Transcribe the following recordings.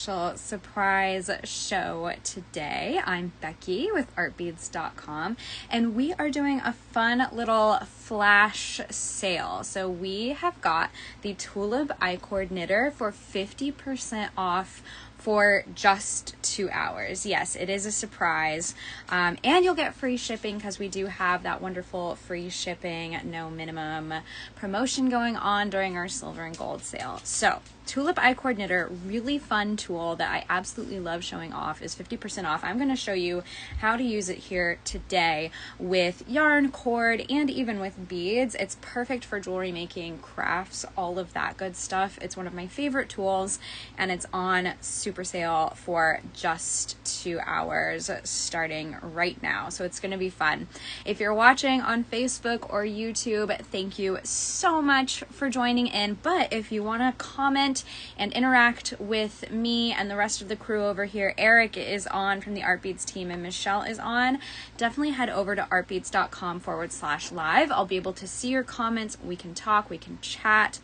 Surprise show today. I'm Becky with artbeads.com and we are doing a fun little flash sale. So we have got the Tulip I-cord knitter for 50% off for just 2 hours. Yes, it is a surprise. And you'll get free shipping because we do have that wonderful free shipping, no minimum promotion going on during our silver and gold sale. So Tulip I-cord knitter, really fun tool that I absolutely love showing off, is 50% off. I'm going to show you how to use it here today with yarn, cord, and even with beads. It's perfect for jewelry making, crafts, all of that good stuff. It's one of my favorite tools and it's on super sale for just 2 hours starting right now. So it's going to be fun. If you're watching on Facebook or YouTube, thank you so much for joining in. But if you want to comment and interact with me and the rest of the crew over here, Eric is on from the Art Beads team and Michelle is on, definitely head over to artbeads.com/live. I'll be able to see your comments. We can talk, we can chat,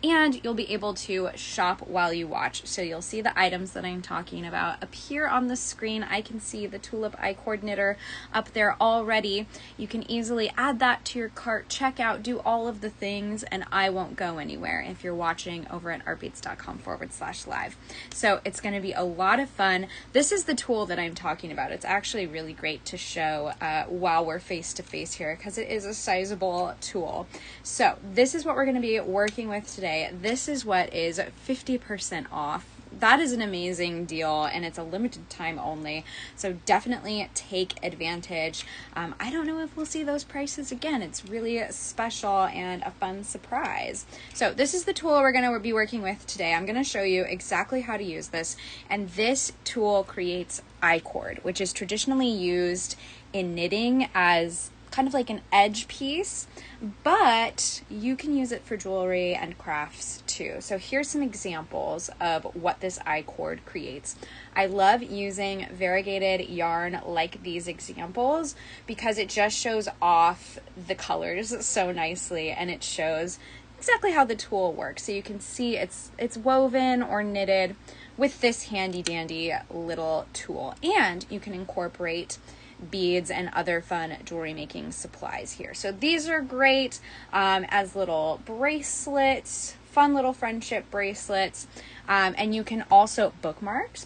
and you'll be able to shop while you watch. So you'll see the items that I'm talking about appear on the screen. I can see the Tulip I-cord knitter up there already. You can easily add that to your cart, check out, do all of the things, and I won't go anywhere if you're watching over at artbeads.com/live. So it's going to be a lot of fun. This is the tool that I'm talking about. It's actually really great to show while we're face to face here because it is a sizable tool. So this is what we're going to be working with today. This is what is 50% off. That is an amazing deal and it's a limited time only. So definitely take advantage. I don't know if we'll see those prices again. It's really special and a fun surprise. So this is the tool we're going to be working with today. I'm going to show you exactly how to use this. And this tool creates I-cord, which is traditionally used in knitting as kind of like an edge piece, but you can use it for jewelry and crafts too. So here's some examples of what this I-cord creates. I love using variegated yarn like these examples because it just shows off the colors so nicely and it shows exactly how the tool works. So you can see it's woven or knitted with this handy dandy little tool, and you can incorporate beads and other fun jewelry making supplies here. So these are great as little bracelets, fun little friendship bracelets, and you can also bookmarks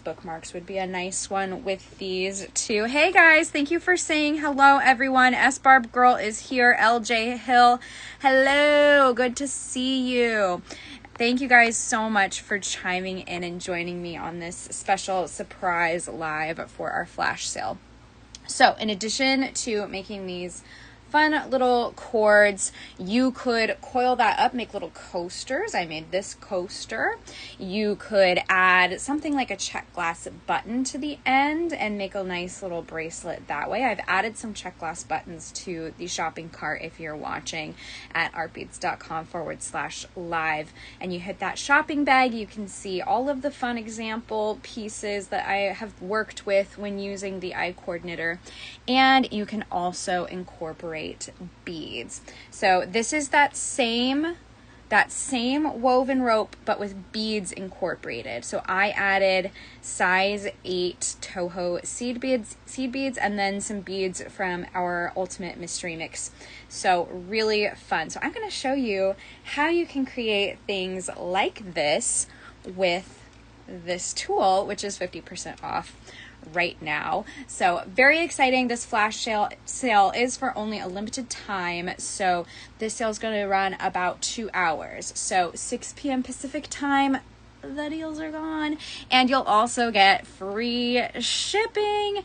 would be a nice one with these too. Hey guys, thank you for saying hello everyone. S Barb Girl is here. LJ Hill, hello, good to see you. Thank you guys so much for chiming in and joining me on this special surprise live for our flash sale. So in addition to making these fun little cords, you could coil that up, make little coasters. I made this coaster. You could add something like a check glass button to the end and make a nice little bracelet that way. I've added some check glass buttons to the shopping cart if you're watching at artbeads.com/live and you hit that shopping bag. You can see all of the fun example pieces that I have worked with when using the I-cord knitter, and you can also incorporate beads. So this is that same woven rope but with beads incorporated. So I added size 8 Toho seed beads and then some beads from our Ultimate Mystery Mix. So really fun. So I'm going to show you how you can create things like this with this tool, which is 50% off right now. So very exciting. This flash sale is for only a limited time. So this sale is going to run about 2 hours. So 6 p.m. Pacific time, the deals are gone. And you'll also get free shipping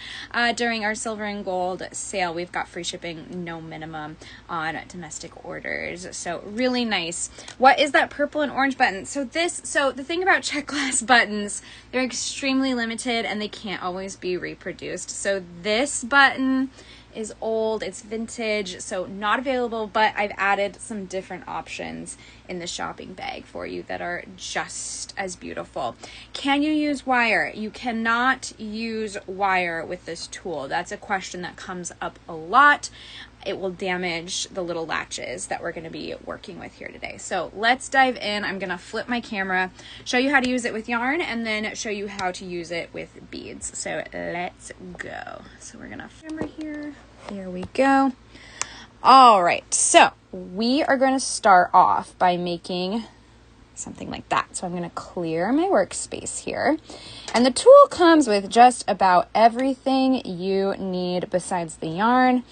during our silver and gold sale. We've got free shipping, no minimum on domestic orders. So really nice. What is that purple and orange button? So the thing about check glass buttons, they're extremely limited and they can't always be reproduced. So this button is old, it's vintage, so not available, but I've added some different options in the shopping bag for you that are just as beautiful. Can you use wire? You cannot use wire with this tool. That's a question that comes up a lot. it will damage the little latches that we're going to be working with here today. So let's dive in. I'm going to flip my camera, show you how to use it with yarn, and then show you how to use it with beads. So let's go. So we're going to camera here. There we go. All right. So we are going to start off by making something like that. So I'm going to clear my workspace here. And the tool comes with just about everything you need besides the yarn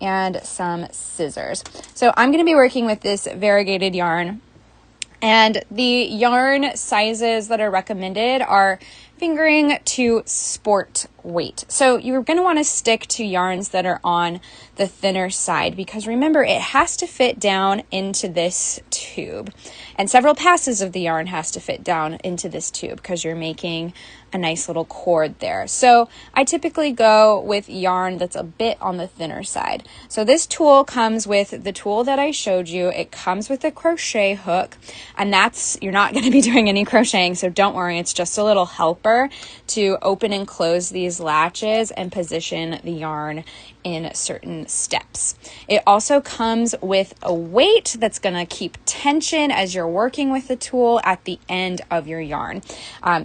and some scissors. So I'm going to be working with this variegated yarn, and the yarn sizes that are recommended are fingering to sport weight. So you're going to want to stick to yarns that are on the thinner side, because remember, it has to fit down into this tube, and several passes of the yarn has to fit down into this tube because you're making a nice little cord there. So I typically go with yarn that's a bit on the thinner side. So this tool comes with the tool that I showed you. It comes with a crochet hook, and you're not going to be doing any crocheting, so don't worry. It's just a little helper to open and close these latches and position the yarn in certain steps. It also comes with a weight that's going to keep tension as you're working with the tool at the end of your yarn.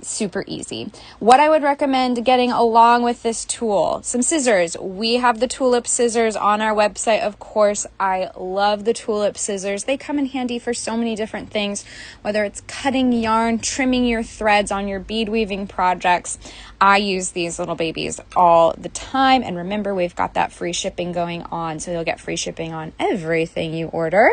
Super easy. What I would recommend getting along with this tool: some scissors. We have the Tulip scissors on our website, of course. I love the Tulip scissors. They come in handy for so many different things, whether it's cutting yarn, trimming your threads on your bead weaving projects. I use these little babies all the time. And remember, we've got that free shipping going on, so you'll get free shipping on everything you order.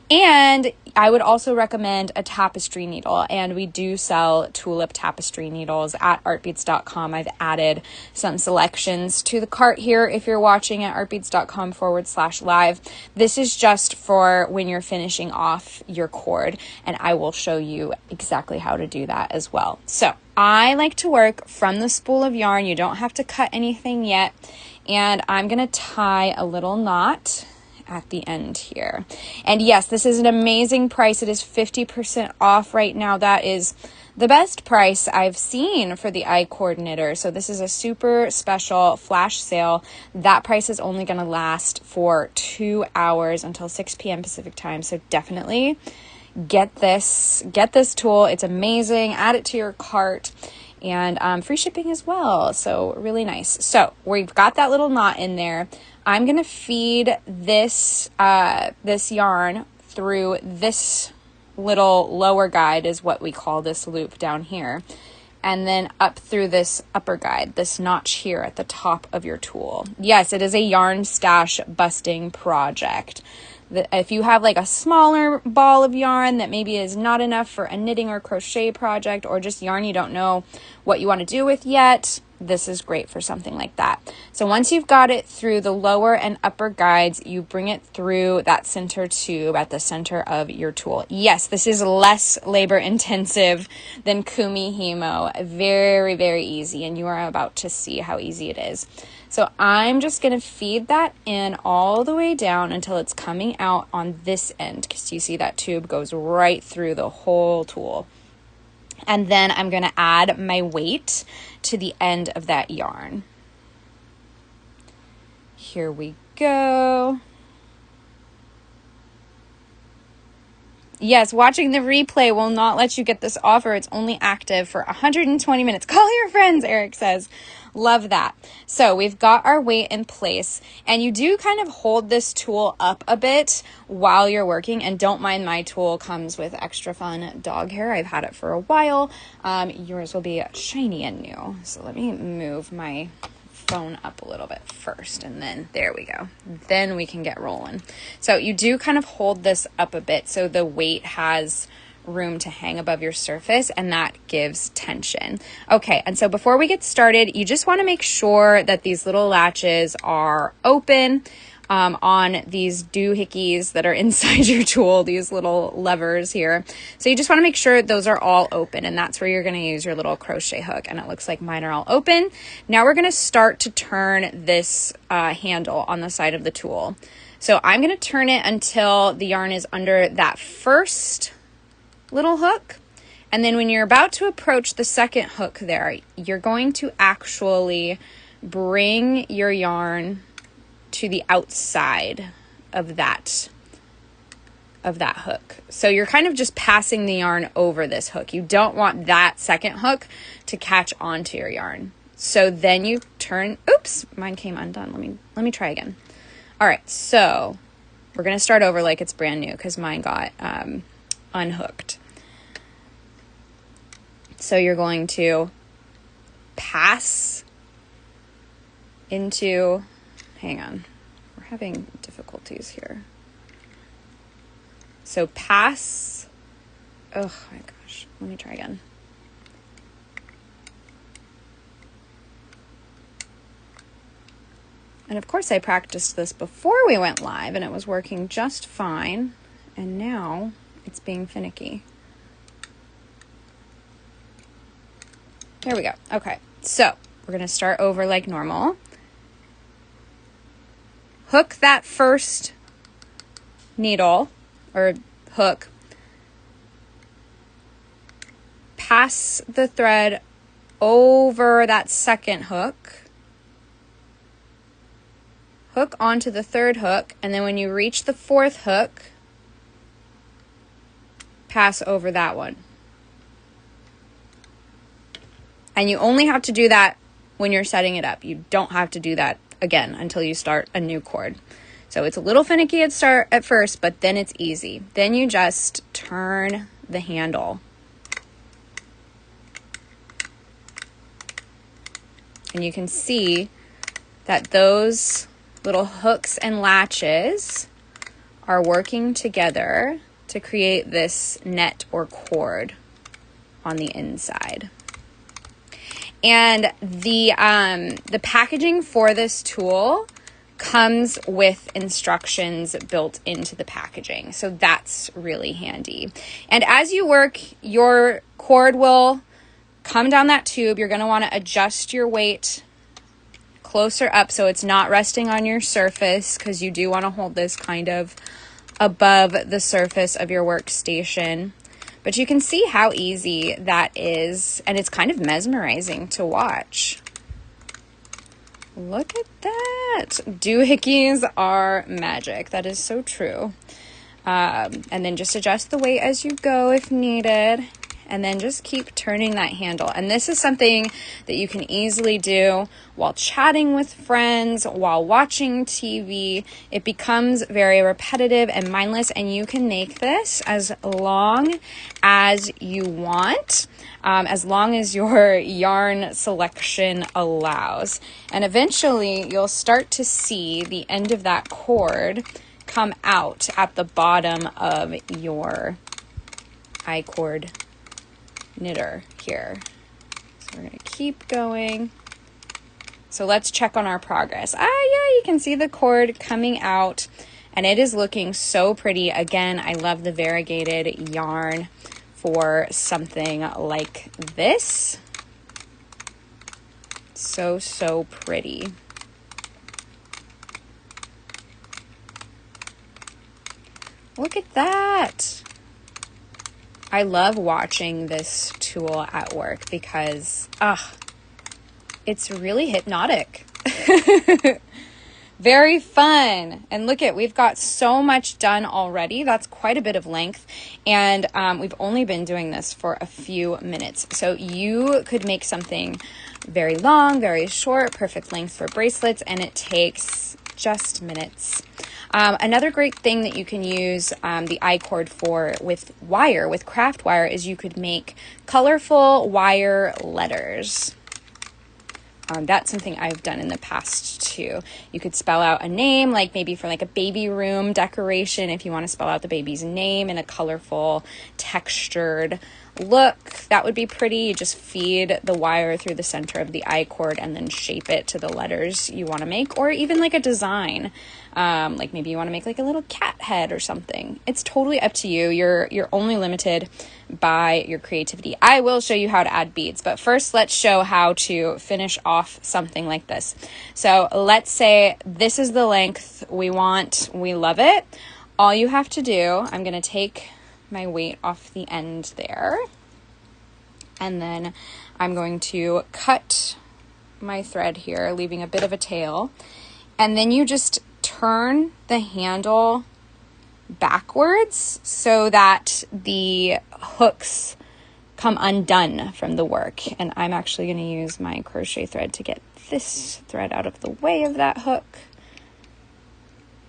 And I would also recommend a tapestry needle, and we do sell Tulip tapestry needles at artbeads.com. I've added some selections to the cart here if you're watching at artbeads.com/live. This is just for when you're finishing off your cord, and I will show you exactly how to do that as well. So I like to work from the spool of yarn. You don't have to cut anything yet. And I'm going to tie a little knot at the end here. And yes, this is an amazing price. It is 50% off right now. That is the best price I've seen for the I-cord knitter. So this is a super special flash sale. That price is only going to last for 2 hours until 6 p.m. Pacific time. So definitely get this tool. It's amazing. Add it to your cart, and free shipping as well. So really nice. So we've got that little knot in there. I'm going to feed this yarn through this little lower guide, is what we call this loop down here, and then up through this upper guide, this notch here at the top of your tool. Yes, it is a yarn stash busting project. If you have like a smaller ball of yarn that maybe is not enough for a knitting or crochet project, or just yarn you don't know what you want to do with yet, this is great for something like that. So once you've got it through the lower and upper guides, you bring it through that center tube at the center of your tool. Yes, this is less labor intensive than Kumi Himo. Very, very easy, and you are about to see how easy it is. So I'm just going to feed that in all the way down until it's coming out on this end, because you see that tube goes right through the whole tool. And then I'm going to add my weight to the end of that yarn. Here we go. Yes, watching the replay will not let you get this offer. It's only active for 120 minutes. Call your friends, Eric says. Love that. So we've got our weight in place, and you do kind of hold this tool up a bit while you're working. And don't mind, my tool comes with extra fun dog hair. I've had it for a while. Yours will be shiny and new. So let me move my phone up a little bit first, and then there we go. Then we can get rolling. So you do kind of hold this up a bit so the weight has room to hang above your surface, and that gives tension. Okay, and so before we get started, you just want to make sure that these little latches are open on these doohickeys that are inside your tool, these little levers here. So you just want to make sure those are all open, and that's where you're going to use your little crochet hook, and it looks like mine are all open. Now we're going to start to turn this handle on the side of the tool. So I'm going to turn it until the yarn is under that first little hook, and then when you're about to approach the second hook there, you're going to actually bring your yarn to the outside of that hook. So you're kind of just passing the yarn over this hook. You don't want that second hook to catch onto your yarn. So then you turn, oops, mine came undone. Let me try again. All right, so we're going to start over like it's brand new because mine got unhooked. So you're going to pass into, hang on, we're having difficulties here. So pass, oh my gosh, let me try again. And of course I practiced this before we went live and it was working just fine. And now it's being finicky. There we go. Okay, so we're going to start over like normal. Hook that first needle or hook. Pass the thread over that second hook. Hook onto the third hook, and then when you reach the fourth hook, pass over that one. And you only have to do that when you're setting it up. You don't have to do that again until you start a new cord. So it's a little finicky at first, but then it's easy. Then you just turn the handle. And you can see that those little hooks and latches are working together to create this net or cord on the inside. And the packaging for this tool comes with instructions built into the packaging. So that's really handy. And as you work, your cord will come down that tube. You're going to want to adjust your weight closer up so it's not resting on your surface, because you do want to hold this kind of above the surface of your workstation. But you can see how easy that is, and it's kind of mesmerizing to watch. Look at that. Doohickeys are magic. That is so true. And then just adjust the weight as you go if needed. And then just keep turning that handle. And this is something that you can easily do while chatting with friends, while watching TV. It becomes very repetitive and mindless, and you can make this as long as you want, as long as your yarn selection allows. And eventually you'll start to see the end of that cord come out at the bottom of your I-cord knitter here. So we're going to keep going. So let's check on our progress. Yeah, you can see the cord coming out and it is looking so pretty. Again, I love the variegated yarn for something like this. So, so pretty. Look at that. I love watching this tool at work because, it's really hypnotic. Very fun. And look at, we've got so much done already. That's quite a bit of length. And we've only been doing this for a few minutes. So you could make something very long, very short, perfect length for bracelets, and it takes just minutes. Another great thing that you can use the I-cord for with wire, with craft wire, is you could make colorful wire letters. That's something I've done in the past too. You could spell out a name, like maybe for like a baby room decoration, if you want to spell out the baby's name in a colorful, textured look. That would be pretty. You just feed the wire through the center of the I-cord and then shape it to the letters you want to make, or even like a design. Like maybe you want to make like a little cat head or something. It's totally up to you. You're only limited by your creativity. I will show you how to add beads, but first let's show how to finish off something like this. So let's say this is the length we want. We love it. All you have to do, I'm going to take my weight off the end there, and then I'm going to cut my thread here, leaving a bit of a tail. And then you just turn the handle backwards so that the hooks come undone from the work. And I'm actually going to use my crochet thread to get this thread out of the way of that hook.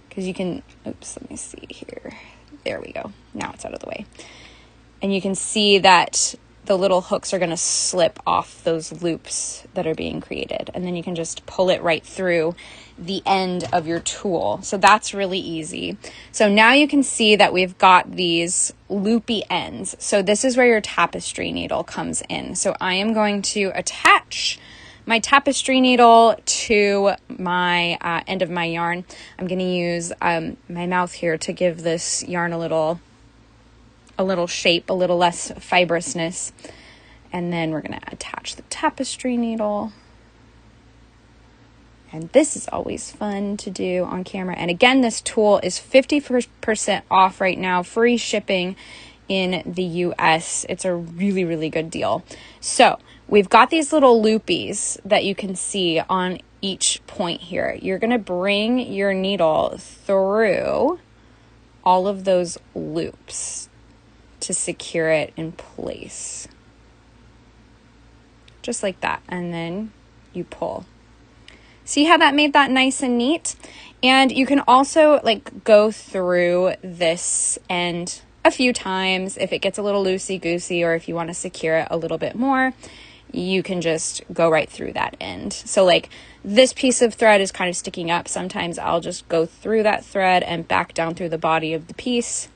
Because you can, oops, let me see here. There we go. Now it's out of the way. And you can see that the little hooks are going to slip off those loops that are being created. And then you can just pull it right through the end of your tool. So that's really easy. So now you can see that we've got these loopy ends. So this is where your tapestry needle comes in. So I am going to attach my tapestry needle to my end of my yarn. I'm going to use my mouth here to give this yarn a little shape, a little less fibrousness. And then we're going to attach the tapestry needle. And this is always fun to do on camera. And again, this tool is 50% off right now, free shipping in the US. It's a really, really good deal. So we've got these little loopies that you can see on each point here. You're going to bring your needle through all of those loops to secure it in place. Just like that. And then you pull. See how that made that nice and neat? And you can also like go through this end a few times if it gets a little loosey-goosey, or if you want to secure it a little bit more, you can just go right through that end. So like this piece of thread is kind of sticking up. Sometimes I'll just go through that thread and back down through the body of the piece,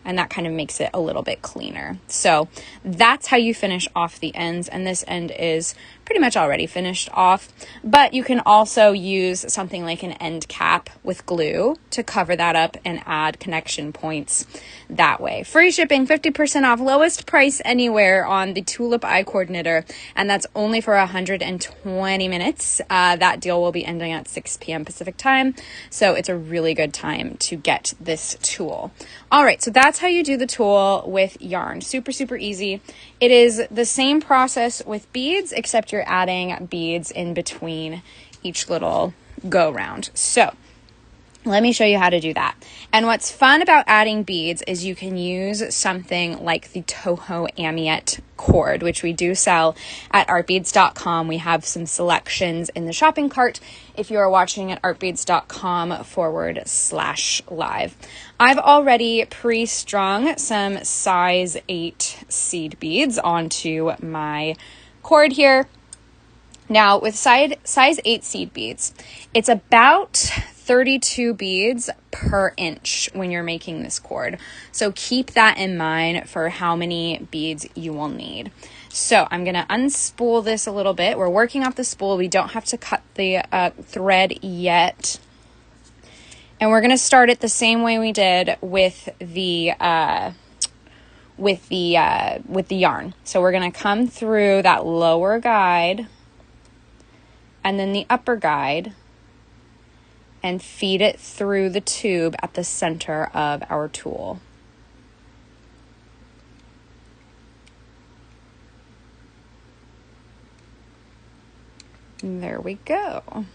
and that kind of makes it a little bit cleaner. So that's how you finish off the ends, and this end is pretty much already finished off, but you can also use something like an end cap with glue to cover that up and add connection points that way. Free shipping, 50% off, lowest price anywhere on the Tulip I-cord knitter, and that's only for 120 minutes. That deal will be ending at 6 p.m. Pacific time, so it's a really good time to get this tool. All right, so that's how you do the tool with yarn. Super, super easy. It is the same process with beads, except you're adding beads in between each little go round. So let me show you how to do that. And what's fun about adding beads is you can use something like the Toho Amiette cord, which we do sell at artbeads.com. We have some selections in the shopping cart if you are watching at artbeads.com/live. I've already pre-strung some size 8 seed beads onto my cord here. Now with size 8 seed beads, it's about 32 beads per inch when you're making this cord. So keep that in mind for how many beads you will need. So I'm going to unspool this a little bit. We're working off the spool. We don't have to cut the thread yet. And we're going to start it the same way we did with the yarn. So we're going to come through that lower guide and then the upper guide and feed it through the tube at the center of our tool. And there we go.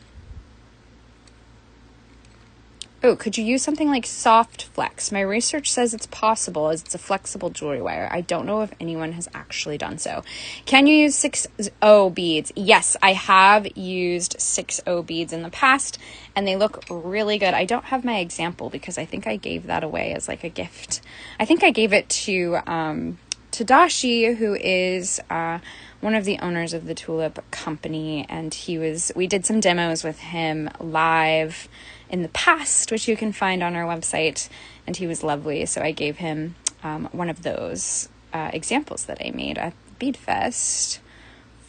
Oh, could you use something like Soft Flex? My research says it's possible as it's a flexible jewelry wire. I don't know if anyone has actually done so. Can you use 6/0 beads? Yes, I have used 6/0 beads in the past, and they look really good. I don't have my example because I think I gave that away as like a gift. I think I gave it to Tadashi, who is one of the owners of the Tulip company, and we did some demos with him live in the past, which you can find on our website, and he was lovely. So I gave him one of those examples that I made at Bead Fest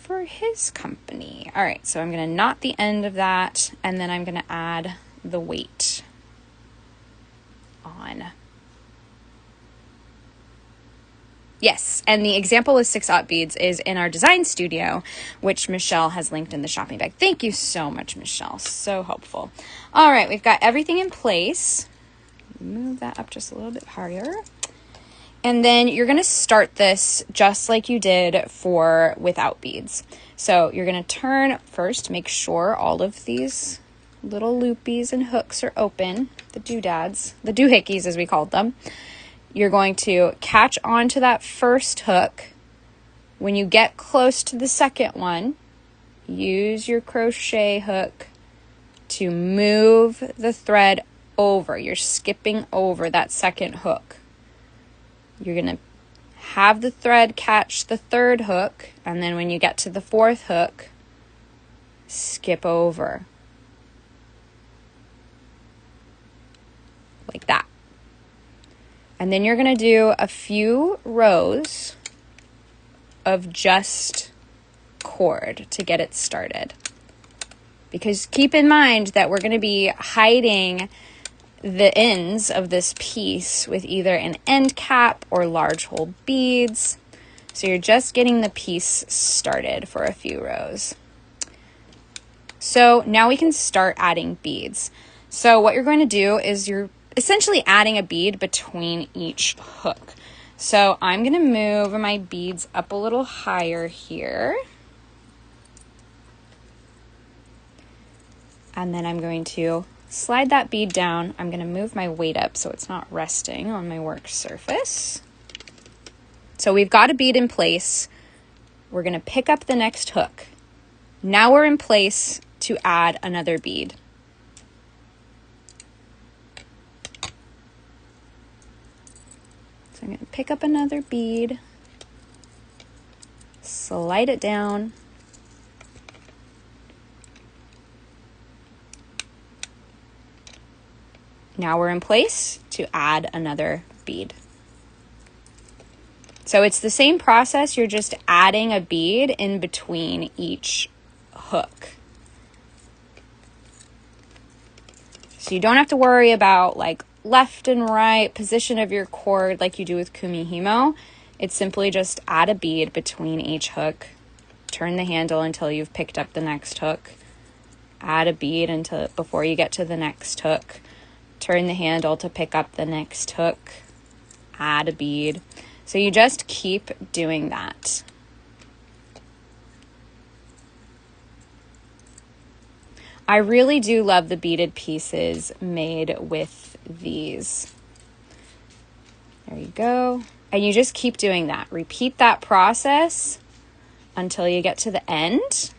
for his company. All right, so I'm going to knot the end of that, and then I'm going to add the weight on. Yes, and the example of 6/0 beads is in our design studio, which Michelle has linked in the shopping bag. Thank you so much, Michelle. So helpful. All right, we've got everything in place. Move that up just a little bit higher. And then you're going to start this just like you did for without beads. So you're going to turn first, make sure all of these little loopies and hooks are open, the doodads, the doohickeys as we called them, you're going to catch onto that first hook. When you get close to the second one, use your crochet hook to move the thread over. You're skipping over that second hook. You're going to have the thread catch the third hook, and then when you get to the fourth hook, skip over. Like that. And then you're going to do a few rows of just cord to get it started. Because keep in mind that we're going to be hiding the ends of this piece with either an end cap or large hole beads. So you're just getting the piece started for a few rows. So now we can start adding beads. So what you're going to do is you're essentially adding a bead between each hook. So I'm going to move my beads up a little higher here. And then I'm going to slide that bead down. I'm going to move my weight up so it's not resting on my work surface. So we've got a bead in place. We're going to pick up the next hook. Now we're in place to add another bead. So I'm going to pick up another bead, slide it down, now we're in place to add another bead. So it's the same process, you're just adding a bead in between each hook. So you don't have to worry about like left and right position of your cord like you do with kumihimo. It's simply just add a bead between each hook, turn the handle until you've picked up the next hook, add a bead until before you get to the next hook, turn the handle to pick up the next hook, add a bead. So you just keep doing that. I really do love the beaded pieces made with these. There you go. And you just keep doing that. Repeat that process until you get to the end.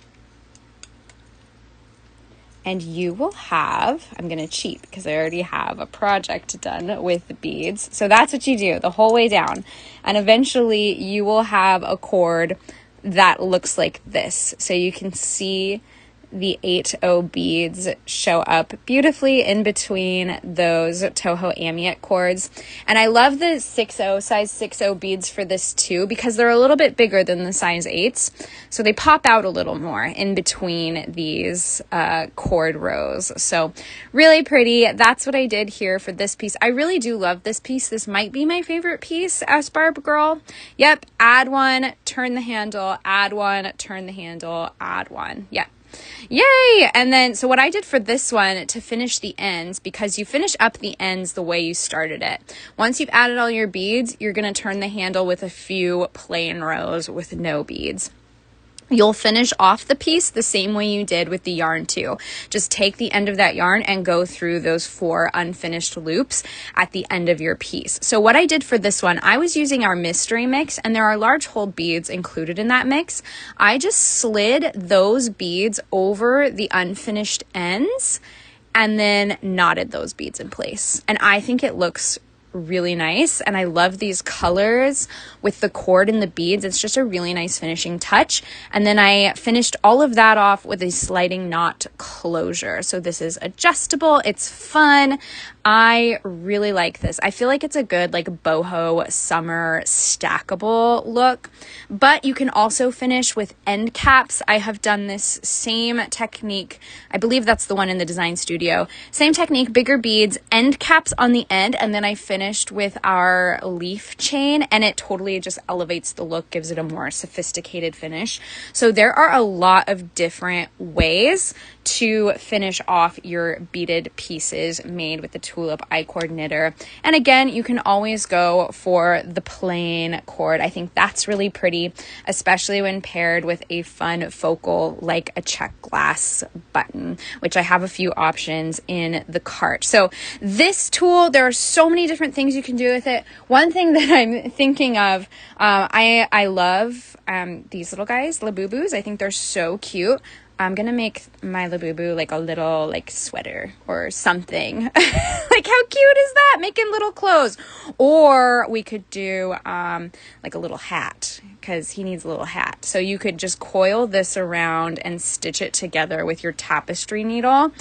And you will have, I'm going to cheat because I already have a project done with the beads. So that's what you do the whole way down. And eventually you will have a cord that looks like this. So you can see the 8-0 beads show up beautifully in between those Toho Amiette cords. And I love the size 6-0 beads for this too, because they're a little bit bigger than the size 8s. So they pop out a little more in between these cord rows. So really pretty. That's what I did here for this piece. I really do love this piece. This might be my favorite piece as Barb Girl. Yep, add one, turn the handle, add one, turn the handle, add one. Yep. Yay! And then, so what I did for this one to finish the ends, because you finish up the ends the way you started it. Once you've added all your beads, you're going to turn the handle with a few plain rows with no beads. You'll finish off the piece the same way you did with the yarn too. Just take the end of that yarn and go through those 4 unfinished loops at the end of your piece. So what I did for this one, I was using our mystery mix, and there are large hole beads included in that mix. I just slid those beads over the unfinished ends and then knotted those beads in place. And I think it looks really nice, and I love these colors with the cord and the beads. It's just a really nice finishing touch. And then I finished all of that off with a sliding knot closure. So this is adjustable, it's fun. I really like this. I feel like it's a good like boho summer stackable look, but you can also finish with end caps. I have done this same technique. I believe that's the one in the design studio. Same technique, bigger beads, end caps on the end, and then I finished with our leaf chain, and it totally just elevates the look, gives it a more sophisticated finish. So there are a lot of different ways to finish off your beaded pieces made with the Tulip I-cord knitter. And again, you can always go for the plain cord. I think that's really pretty, especially when paired with a fun focal like a check glass button, which I have a few options in the cart. So this tool, there are so many different things you can do with it. One thing that I'm thinking of, I love these little guys, Labubus. I think they're so cute. I'm gonna make my Labubu like a little like sweater or something. Like how cute is that? Making little clothes. Or we could do like a little hat, because he needs a little hat. So you could just coil this around and stitch it together with your tapestry needle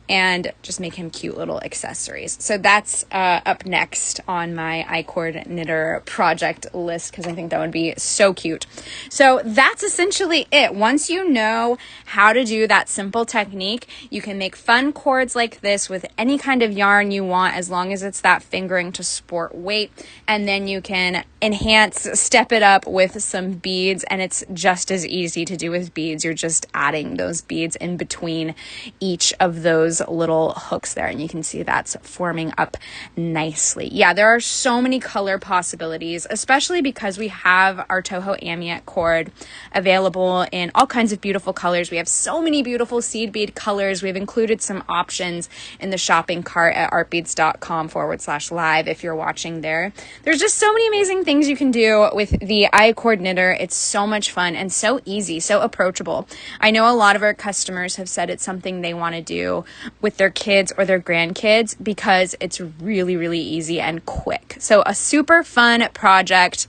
and just make him cute little accessories. So that's up next on my I-cord knitter project list, because I think that would be so cute. So that's essentially it. Once you know how to do that simple technique, you can make fun cords like this with any kind of yarn you want, as long as it's that fingering to sport weight. And then you can enhance, step it up with some beads, and it's just as easy to do with beads. You're just adding those beads in between each of those little hooks there, and you can see that's forming up nicely. Yeah, there are so many color possibilities, especially because we have our Toho Amiette cord available in all kinds of beautiful colors. We have so many beautiful seed bead colors. We've included some options in the shopping cart at artbeads.com/live if you're watching there. There's just so many amazing things you can do with the I-cord knitter. It's so much fun and so easy, so approachable. I know a lot of our customers have said it's something they want to do with their kids or their grandkids because it's really, really easy and quick. So a super fun project.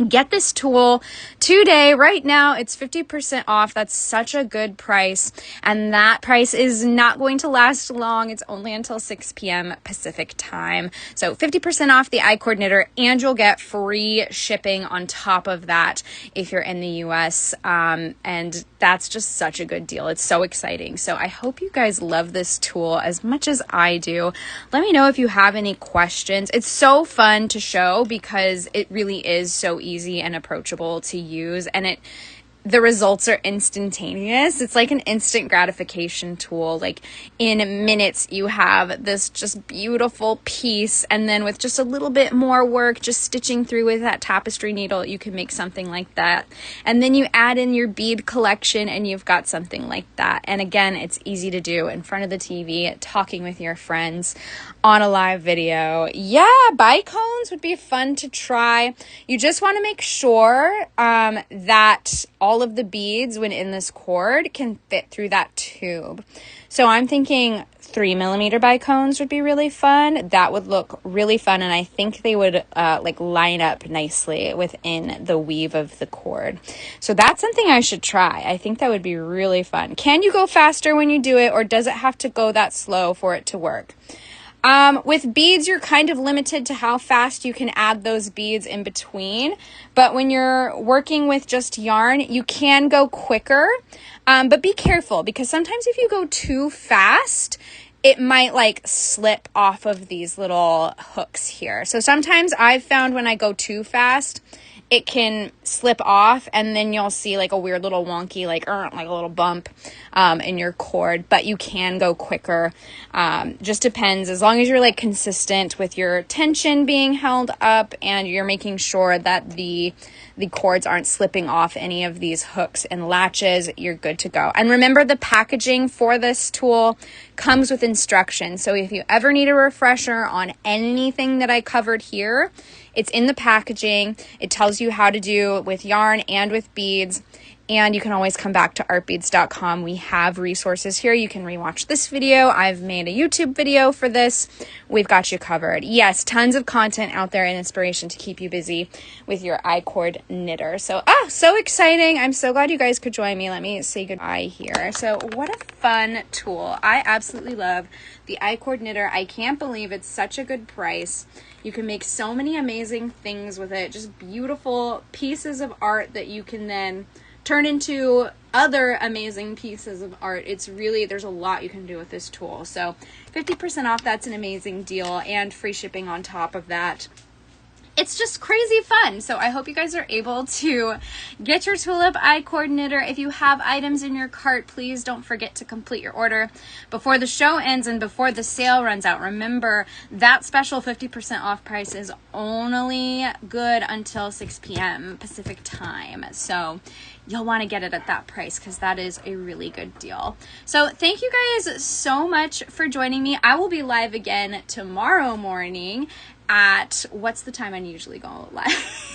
Get this tool today. Right now, it's 50% off. That's such a good price. And that price is not going to last long. It's only until 6 p.m. Pacific time. So 50% off the I-cord knitter, and you'll get free shipping on top of that if you're in the US. And that's just such a good deal. It's so exciting. So I hope you guys love this tool as much as I do. Let me know if you have any questions. It's so fun to show because it really is so easy and approachable to use, and the results are instantaneous. It's like an instant gratification tool. Like in minutes you have this just beautiful piece, and then with just a little bit more work, just stitching through with that tapestry needle, you can make something like that. And then you add in your bead collection and you've got something like that. And again, it's easy to do in front of the TV, talking with your friends on a live video. Yeah, bicones would be fun to try. You just want to make sure that all of the beads when in this cord can fit through that tube. So I'm thinking 3mm bicones would be really fun. That would look really fun, and I think they would like line up nicely within the weave of the cord. So that's something I should try. I think that would be really fun. Can you go faster when you do it, or does it have to go that slow for it to work? With beads, you're kind of limited to how fast you can add those beads in between. But when you're working with just yarn, you can go quicker. But be careful, because sometimes if you go too fast, it might like slip off of these little hooks here. So sometimes I've found when I go too fast, it can slip off, and then you'll see like a weird little wonky, like a little bump in your cord. But you can go quicker. Just depends. As long as you're like consistent with your tension being held up, and you're making sure that the cords aren't slipping off any of these hooks and latches, you're good to go. And remember, the packaging for this tool comes with instructions. So if you ever need a refresher on anything that I covered here, it's in the packaging. It tells you how to do with yarn and with beads. And you can always come back to artbeads.com. We have resources here. You can rewatch this video. I've made a YouTube video for this. We've got you covered. Yes, tons of content out there and inspiration to keep you busy with your I-cord knitter. So, so exciting. I'm so glad you guys could join me. Let me say goodbye here. So what a fun tool. I absolutely love the I-cord knitter. I can't believe it's such a good price. You can make so many amazing things with it. Just beautiful pieces of art that you can then turn into other amazing pieces of art. It's really, there's a lot you can do with this tool. So 50% off, that's an amazing deal, and free shipping on top of that. it's just crazy fun. So I hope you guys are able to get your Tulip eye cord knitter. If you have items in your cart, please don't forget to complete your order before the show ends and before the sale runs out. Remember, that special 50% off price is only good until 6 p.m. Pacific time. So you'll want to get it at that price because that is a really good deal. So thank you guys so much for joining me. I will be live again tomorrow morning at, what's the time I usually go live?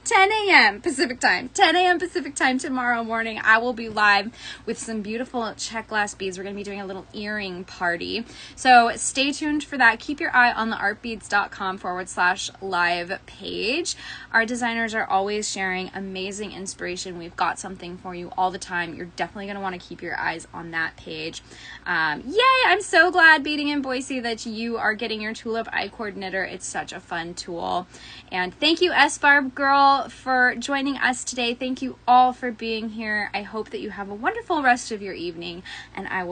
10 a.m. Pacific time. 10 a.m. Pacific time tomorrow morning. I will be live with some beautiful check glass beads. We're going to be doing a little earring party. So stay tuned for that. Keep your eye on the artbeads.com/live page. Our designers are always sharing amazing inspiration. We've got something for you all the time. You're definitely going to want to keep your eyes on that page. Yay! I'm so glad, Beading in Boise, that you are getting your Tulip eye cord knitter. It's such a fun tool. And thank you, S-Barb Girl, for joining us today. Thank you all for being here. I hope that you have a wonderful rest of your evening, and I will